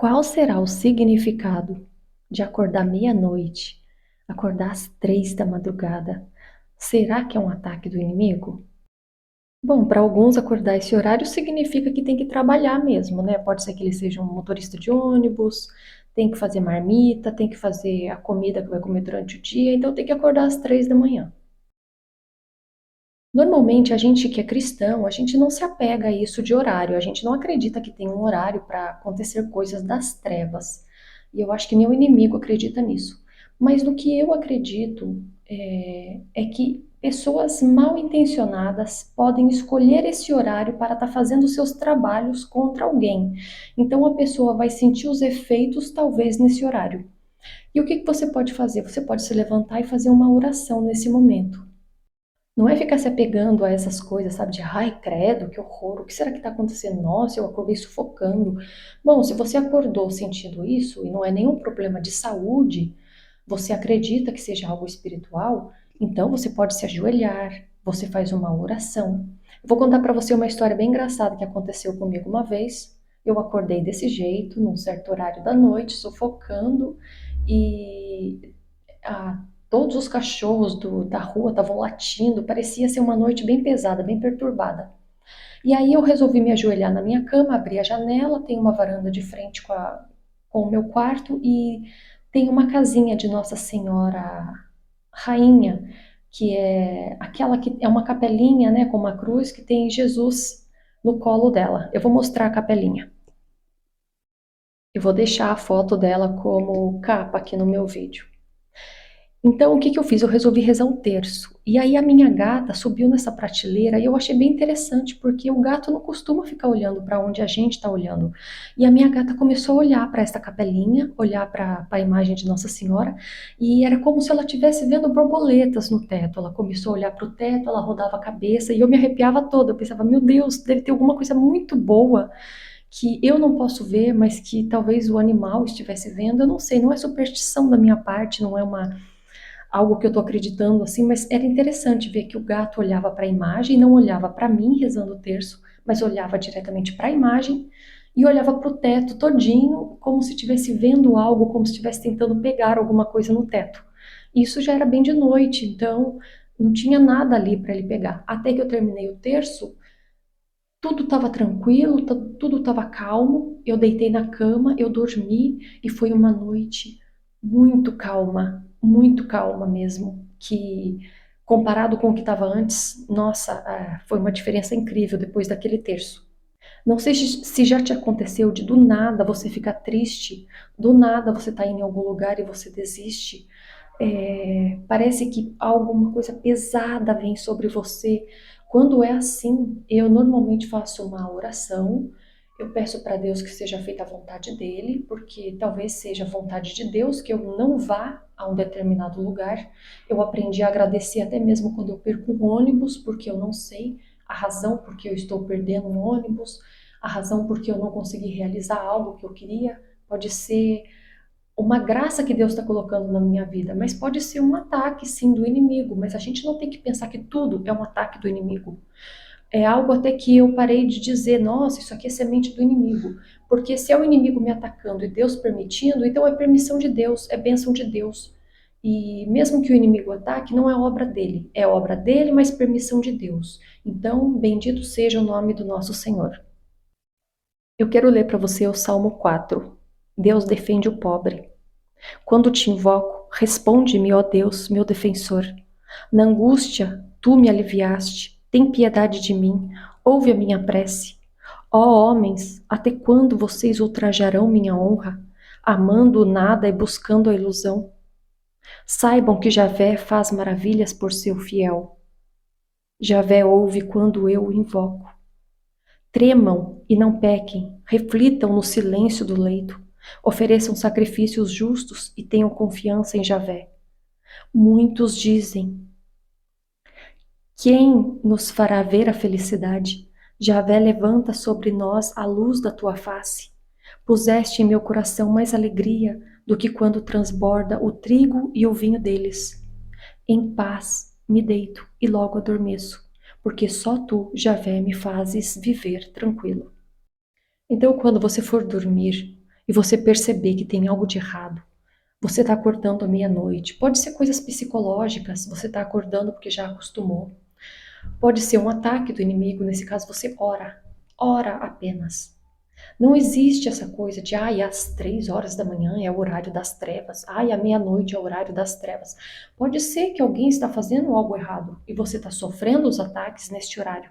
Qual será o significado de acordar meia-noite, acordar às 3 da madrugada? Será que é um ataque do inimigo? Bom, para alguns acordar esse horário significa que tem que trabalhar mesmo, né? Pode ser que ele seja um motorista de ônibus, tem que fazer marmita, tem que fazer a comida que vai comer durante o dia, então tem que acordar às 3 da manhã. Normalmente, a gente que é cristão, a gente não se apega a isso de horário, a gente não acredita que tem um horário para acontecer coisas das trevas. E eu acho que nem o inimigo acredita nisso. Mas no que eu acredito é que pessoas mal intencionadas podem escolher esse horário para estar fazendo seus trabalhos contra alguém. Então a pessoa vai sentir os efeitos talvez nesse horário. E o que que você pode fazer? Você pode se levantar e fazer uma oração nesse momento. Não é ficar se apegando a essas coisas, sabe? De, ai, credo, que horror, o que será que está acontecendo? Nossa, eu acordei sufocando. Bom, se você acordou sentindo isso e não é nenhum problema de saúde, você acredita que seja algo espiritual, então você pode se ajoelhar, você faz uma oração. Eu vou contar para você uma história bem engraçada que aconteceu comigo uma vez. Eu acordei desse jeito, num certo horário da noite, sufocando, e todos os cachorros da rua estavam latindo, parecia ser uma noite bem pesada, bem perturbada. E aí eu resolvi me ajoelhar na minha cama, abri a janela, tem uma varanda de frente com o meu quarto e tem uma casinha de Nossa Senhora Rainha, que é aquela que é uma capelinha, né, com uma cruz que tem Jesus no colo dela. Eu vou mostrar a capelinha. Eu vou deixar a foto dela como capa aqui no meu vídeo. Então, o que que eu fiz? Eu resolvi rezar um terço. E aí a minha gata subiu nessa prateleira e eu achei bem interessante, porque o gato não costuma ficar olhando para onde a gente está olhando. E a minha gata começou a olhar para esta capelinha, olhar para a imagem de Nossa Senhora, e era como se ela estivesse vendo borboletas no teto. Ela começou a olhar para o teto, ela rodava a cabeça e eu me arrepiava toda. Eu pensava, meu Deus, deve ter alguma coisa muito boa que eu não posso ver, mas que talvez o animal estivesse vendo. Eu não sei, não é superstição da minha parte, não é algo que eu estou acreditando assim, mas era interessante ver que o gato olhava para a imagem, não olhava para mim rezando o terço, mas olhava diretamente para a imagem e olhava para o teto todinho, como se estivesse vendo algo, como se estivesse tentando pegar alguma coisa no teto. Isso já era bem de noite, então não tinha nada ali para ele pegar. Até que eu terminei o terço, tudo estava tranquilo, tudo estava calmo. Eu deitei na cama, eu dormi e foi uma noite muito calma mesmo. Que comparado com o que estava antes, nossa, foi uma diferença incrível depois daquele terço. Não sei se já te aconteceu de do nada você ficar triste, do nada você está em algum lugar e você desiste. Parece que alguma coisa pesada vem sobre você. Quando é assim, eu normalmente faço uma oração, eu peço para Deus que seja feita a vontade dele, porque talvez seja a vontade de Deus que eu não vá a um determinado lugar. Eu aprendi a agradecer até mesmo quando eu perco um ônibus, porque eu não sei a razão por que eu estou perdendo um ônibus, a razão por que eu não consegui realizar algo que eu queria. Pode ser uma graça que Deus está colocando na minha vida, mas pode ser um ataque, sim, do inimigo. Mas a gente não tem que pensar que tudo é um ataque do inimigo. É algo até que eu parei de dizer, nossa, isso aqui é semente do inimigo. Porque se é o inimigo me atacando e Deus permitindo, então é permissão de Deus, é bênção de Deus. E mesmo que o inimigo ataque, não é obra dele. É obra dele, mas permissão de Deus. Então, bendito seja o nome do nosso Senhor. Eu quero ler para você o Salmo 4. Deus defende o pobre. Quando te invoco, responde-me, ó Deus, meu defensor. Na angústia, tu me aliviaste. Tem piedade de mim. Ouve a minha prece. Ó homens, até quando vocês ultrajarão minha honra, amando o nada e buscando a ilusão? Saibam que Javé faz maravilhas por seu fiel. Javé ouve quando eu o invoco. Tremam e não pequem, reflitam no silêncio do leito, ofereçam sacrifícios justos e tenham confiança em Javé. Muitos dizem: quem nos fará ver a felicidade? Javé, levanta sobre nós a luz da tua face. Puseste em meu coração mais alegria do que quando transborda o trigo e o vinho deles. Em paz me deito e logo adormeço, porque só tu, Javé, me fazes viver tranquilo. Então, quando você for dormir, e você perceber que tem algo de errado, você está acordando à meia-noite. Pode ser coisas psicológicas, você está acordando porque já acostumou. Pode ser um ataque do inimigo, nesse caso você ora. Ora apenas. Não existe essa coisa de, ai, às 3 horas da manhã é o horário das trevas, ai, à meia-noite é o horário das trevas. Pode ser que alguém está fazendo algo errado e você está sofrendo os ataques neste horário.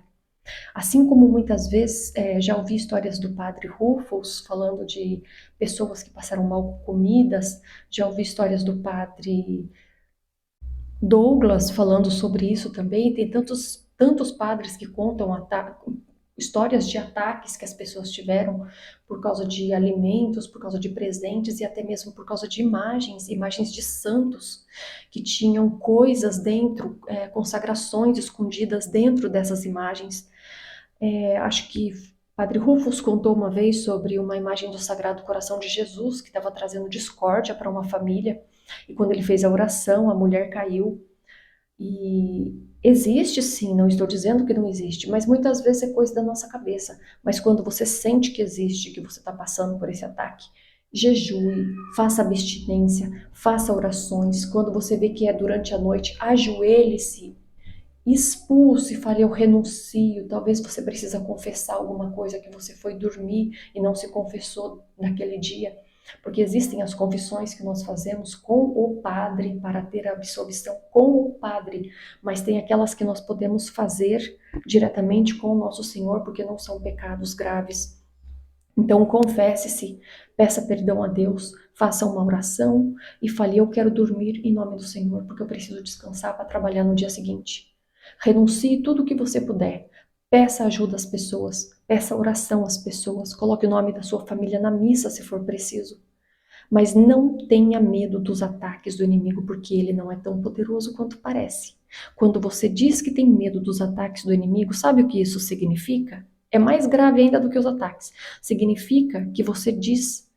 Assim como muitas vezes já ouvi histórias do padre Rufus falando de pessoas que passaram mal com comidas, já ouvi histórias do padre Douglas falando sobre isso também. Tem tantos padres que contam histórias de ataques que as pessoas tiveram por causa de alimentos, por causa de presentes e até mesmo por causa de imagens de santos que tinham coisas dentro, consagrações escondidas dentro dessas imagens. Acho que Padre Rufus contou uma vez sobre uma imagem do Sagrado Coração de Jesus que estava trazendo discórdia para uma família. E quando ele fez a oração, a mulher caiu. E existe sim, não estou dizendo que não existe, mas muitas vezes é coisa da nossa cabeça. Mas quando você sente que existe, que você está passando por esse ataque, jejue, faça abstinência, faça orações. Quando você vê que é durante a noite, ajoelhe-se, expulse, fale eu renuncio. Talvez você precisa confessar alguma coisa que você foi dormir e não se confessou naquele dia. Porque existem as confissões que nós fazemos com o padre para ter a absolvição com o padre, mas tem aquelas que nós podemos fazer diretamente com o nosso Senhor, porque não são pecados graves. Então confesse-se, peça perdão a Deus, faça uma oração e fale eu quero dormir em nome do Senhor, porque eu preciso descansar para trabalhar no dia seguinte. Renuncie tudo o que você puder. Peça ajuda às pessoas, peça oração às pessoas, coloque o nome da sua família na missa se for preciso. Mas não tenha medo dos ataques do inimigo, porque ele não é tão poderoso quanto parece. Quando você diz que tem medo dos ataques do inimigo, sabe o que isso significa? É mais grave ainda do que os ataques. Significa que você diz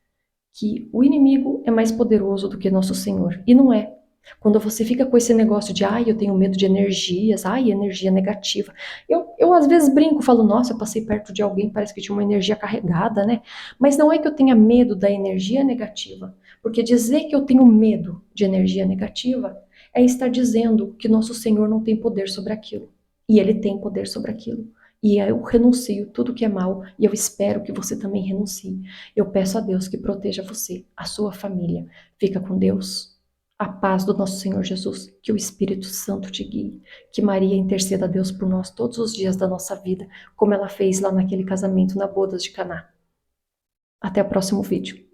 que o inimigo é mais poderoso do que nosso Senhor. E não é. Quando você fica com esse negócio de, ai, eu tenho medo de energias, ai, energia negativa. Eu às vezes brinco, falo, nossa, eu passei perto de alguém, parece que tinha uma energia carregada, né? Mas não é que eu tenha medo da energia negativa, porque dizer que eu tenho medo de energia negativa é estar dizendo que nosso Senhor não tem poder sobre aquilo. E Ele tem poder sobre aquilo. E eu renuncio tudo que é mal, e eu espero que você também renuncie. Eu peço a Deus que proteja você, a sua família. Fica com Deus. A paz do nosso Senhor Jesus, que o Espírito Santo te guie, que Maria interceda a Deus por nós todos os dias da nossa vida, como ela fez lá naquele casamento na bodas de Caná. Até o próximo vídeo.